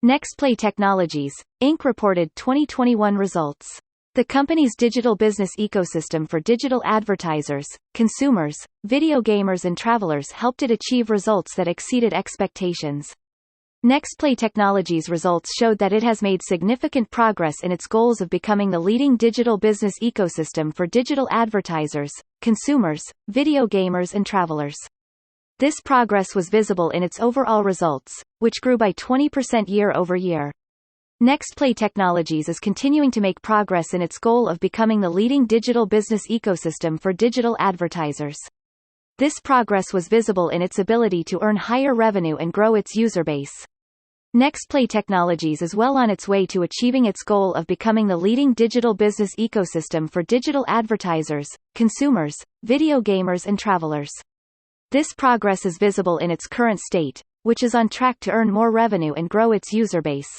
NXTP Technologies, Inc. reported 2021 results. The company's digital business ecosystem for digital advertisers, consumers, video gamers and travelers helped it achieve results that exceeded expectations. NXTP Technologies' results showed that it has made significant progress in its goals of becoming the leading digital business ecosystem for digital advertisers, consumers, video gamers and travelers. This progress was visible in its overall results, which grew by 20% year-over-year. NXTP Technologies is continuing to make progress in its goal of becoming the leading digital business ecosystem for digital advertisers. This progress was visible in its ability to earn higher revenue and grow its user base. NXTP Technologies is well on its way to achieving its goal of becoming the leading digital business ecosystem for digital advertisers, consumers, video gamers and travelers. This progress is visible in its current state, which is on track to earn more revenue and grow its user base.